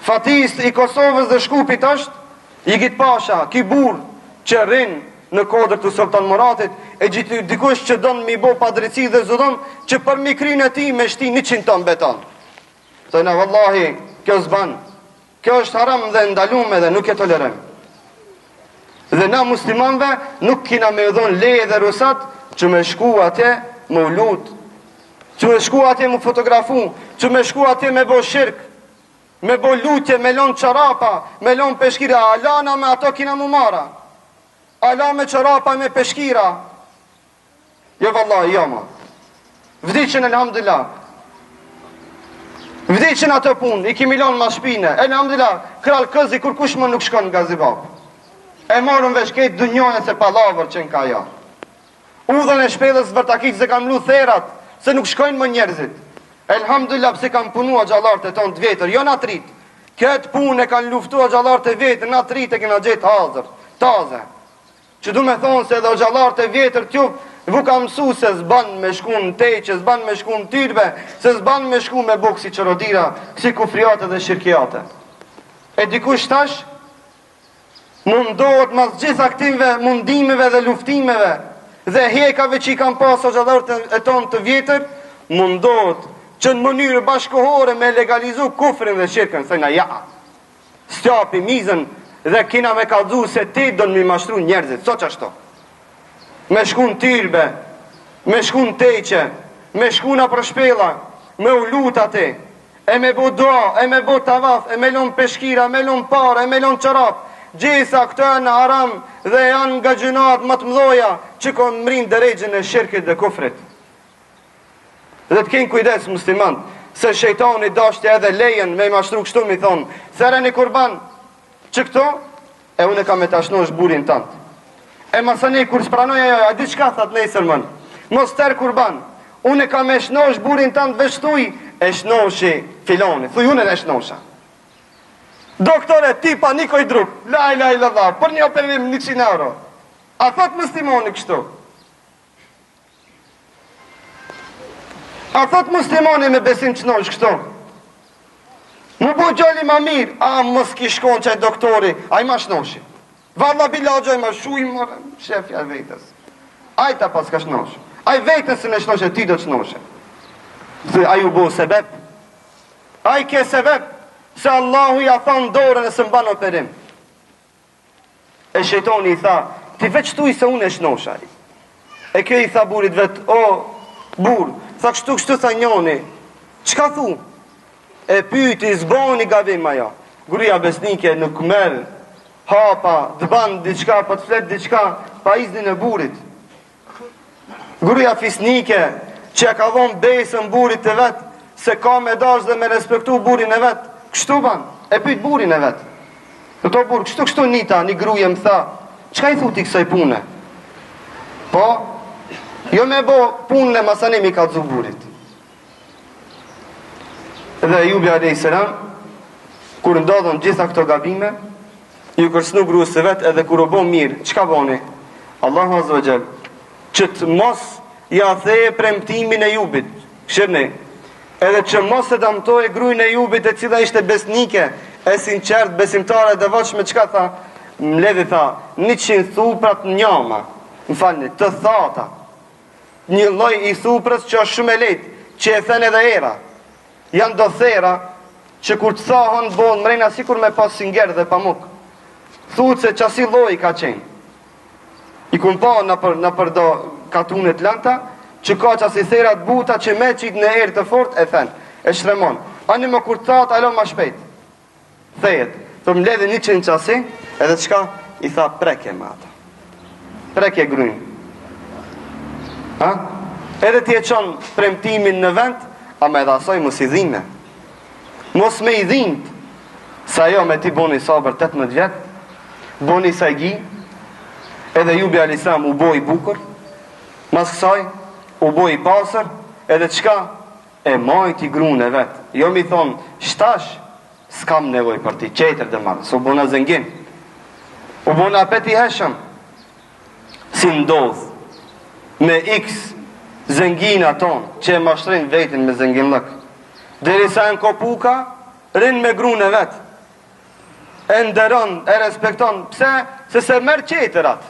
Fatihis i Kosovës dhe Shkupit është Jigit Pasha, ki burë që rinë në kodrë të Sultan Muratit, e gjithë dikush që donë mi bo padreci dhe zudon, që për mikrin e ti me shti 100 ton beton. Thëjna, vallahi, kjo zban, kjo është haram dhe ndalume dhe nuk e tolerem. Dhe na muslimanve nuk kina me dhon leje dhe rusat, që me shku atje më lut, që me shku atje më fotografu, që me shku atje me bo shirk, me bo lutje, me lon qarapa, me lon peshkira, alana me ato kina mu mara. Ala me qërapa me peshkira. Jo vallahi, jo ma. Vdiqen elhamdulillah. Vdiqen ato pun, i kimi lanë ma shpine. Elhamdulillah, kral këzi kur kush më nuk shkon nga zibab. E morën vesh ketë dunjone se palavër që në ka ja. Udhën e shpedhës vërtakit se kam lu therat, se nuk shkojnë më njerëzit. Elhamdulillah pse kam punua gjallarët e tonë të vetër, jo në atrit. Këtë punë e kanë luftua gjallarët e vetër, në atrit e këna gjetë hazër, taze. Që du me thonë se edhe o gjallarët e vjetër t'jup, vu ka mësu se zban me shku në teqe, zban me shku në tyrbe, se zban me shku me bukë si qërodira, si kufriate dhe shirkiate. E dikush tash, mundohet mas gjitha aktive mundimeve dhe luftimeve, dhe hekave që i kam pas o gjallarët e tonë të vjetër, mundohet që në mënyrë bashkohore me legalizu kufrin dhe shirkën, se na ja, stjapi mizën, dhe kina me kalzu se ti do në mi mashtru njerëzit, so që ashto. Me shku në tyrbe, me shku në teqe, me shku në për shpela, me u lut ati, e me bo doa, e me bo tavaf, e me lon peshkira, e me lon para, e me lon qërap, gjitha këto e në haram dhe janë nga gjunat më të mdoja që konë mrin dërejgjën e shirkit dhe kufrit. Dhe të kenë kujdes muslimant, se shejtani dashti edhe lejen me i mashtru kështu mi thonë, thera një kurban, që këto, e unë e kam e tashnosh burin tëndë. E masani kur shpranoj ajo, a di çka thot nesër mën? Mos tër kurban. Unë kam e shnosh burin tanë veç thuj, e shnoshi filoni. Thuj unë e shnosha. Doktore, ti panikoj drup. La ilaha, për një operim 100 euro. A thot muslimoni kështu? A thot muslimoni me besim çnosh kështu? Më bu gjali ma mirë, a mos ki shkon qaj doktori, a i ma shnoshi. Valla bila gjoj ma shuj, shefja vetës. A i ta pas ka shnosh. A i vetën se në shnoshe, ti do të shnoshe. Thuj, a ju bu sebeb? A i ke sebeb? Se Allahu ja thanë dorën e së mban operim. E shejtoni i tha, ti veç tuj se unë e shnosha. E kjo i tha burit vetë, o, bur, tha kështu tha njoni, qka thu? E pyti, zboni gabim ajo. Gruja besnike nuk merë, hapa, dëban diçka, pa të flet diçka, pa iznin e burit. Gruja fisnike, që ka dhonë besën burit e vetë, se ka me dash dhe me respektu burin e vetë, kështu ban, e pyt burin e vetë. Në to bur, kështu nita, një gruje më tha, qka i thuti kësaj pune? Po, jo me bo punën e masanimi ka dzu burit. Dhe Ejubi a.s. kur ndodhën gjitha këto gabime, ju kërsnu grusë së vetë edhe kur u bo mirë, qka boni? Allahu Azza wa Jall, që të mos ja theje premtimin e Ejubit, shërni, edhe që mos e damtoj grujnë e Ejubit e cila ishte besnike, e sinqert, besimtare dhe vëshme, qka tha? Mledhi tha, 100 thuprat njama, më falni, të thata, një lloj i thuprës që është shumë e lehtë, që e thënë edhe era. Janë do thera që kur të thahën bon mrejna sikur me pas singer dhe pamuk. Thutë se qasi loj ka qenë. I kun pa në për do katunet lanta, që ka qasi therat buta që me qit në erë të fort e thënë, e shremon. Ani më kur të thatë, alo ma shpejt. Thejet, të më ledhe 100 qasi, edhe qka i tha preke me ata. Preke grujnë. Ha? Edhe ti e qonë premtimin në vend, a me edhe asoj mos i dhime. Mos me i dhimt. Sa jo me ti boni sabër 18 vjet, boni sa i gi, edhe Ejubi a.s. u boj bukur, mas kësaj, u boj pasër, edhe qka? E majti grunë e vetë. Jo mi thonë, shtash, s'kam nevoj për ti, qetër dhe marë, s'u bona zëngin. U bona apet i heshëm. Si ndodh, me x zëngina tonë, që e mashtrin vetin me zëngin lëk. Deri sa e në kopuka, rinë me grunë e vetë. E ndëron, e respekton. Pse? Se se merë qetërat.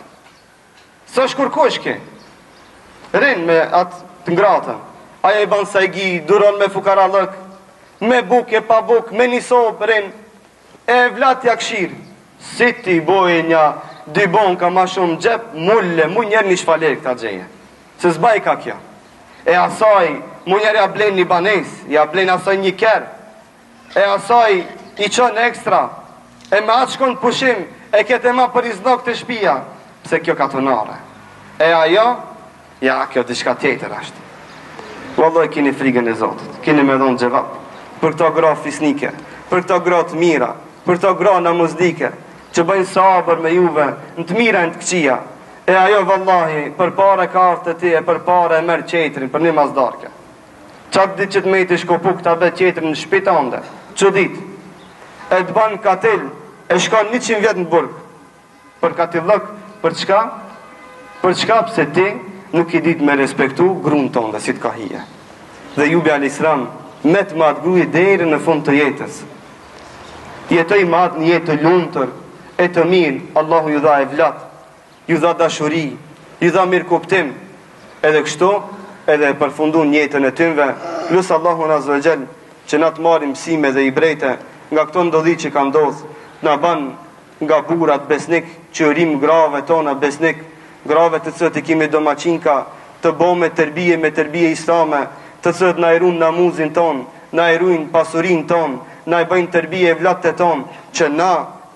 Së shkurkushki. Rinë me atë të ngratën. Aja i banë sa i gi, duron me fukara lëk, me buk e pa buk, me një sobë rinë. E vlat jakshirë. Si ti bojë një, 2 bon ka ma shumë gjep, mulle, mu njerë një shfaler këta gjeje. Se zbaj ka kjo. E asaj, mu njerë ja blen një banes, ja blen asaj një ker, e asaj i qon ekstra, e me atë shkon pushim, e kete ma për iznok të shpia, pse kjo ka të nare. E ajo, ja, kjo diçka tjetër ashtë. Valloj, kini frigën e Zotit, kini me dhonë gjevap, për këto gra fisnike, për këto gra të mira, për këto gra në muzdike, që bëjnë sabër me juve, në të mira në të këqia. E ajo vallahi, për pare kartë të ti, e për pare e merë qetërin, për një mazdarke. Qatë ditë që të mejtë i shkopuk të abet qetërin në shpita onde, që ditë, e të banë katil, e shkon 100 vjetë në burg, për katillëk, për çka? Për çka? Pse ti nuk i ditë me respektu grunë të onde, si të ka hije. Dhe Ejubi a.s. me të matë gruje deri në fund të jetës. Jetoj matë një jetë të luntër, e të mirë, Allahu ju dha e vlatë, ju dha dashuri, ju dha mirë kuptim, edhe kështu, edhe përfundun jetën e tymve, lusë Allahu në Azza wa Jall, që na të marim mësime dhe i brejte, nga këto ndodhi që ka ndodhë, na ban nga burat besnik, që rim grave tona besnik, grave të cët i kimi domaçinka, të bo me tërbije islame, të cët na irun namuzin ton, na irun pasurin ton, na i bëjnë tërbije vlatte ton, që na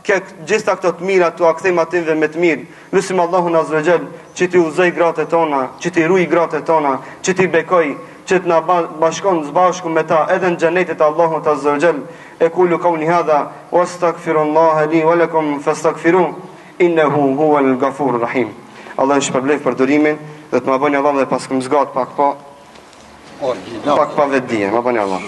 gjitha këto të mira të akthejmë atinve me të mirë. Lusim Allahun Azza wa Jall që ti uzoj gratë tona, që ti ruaj gratë tona, që ti bekoj, që të na bashkon zbashku me ta edhe në xhenetin e Allahut Azza wa Jall. Aqulu qawli hadha wastaghfirullaha li wa lakum fastaghfiruhu innahu huwal ghafurur rahim. Allah në shpërblej për durimin dhe të më bëni Allah dhe pas këm zgat pak pa vetë dije, më bëni Allah.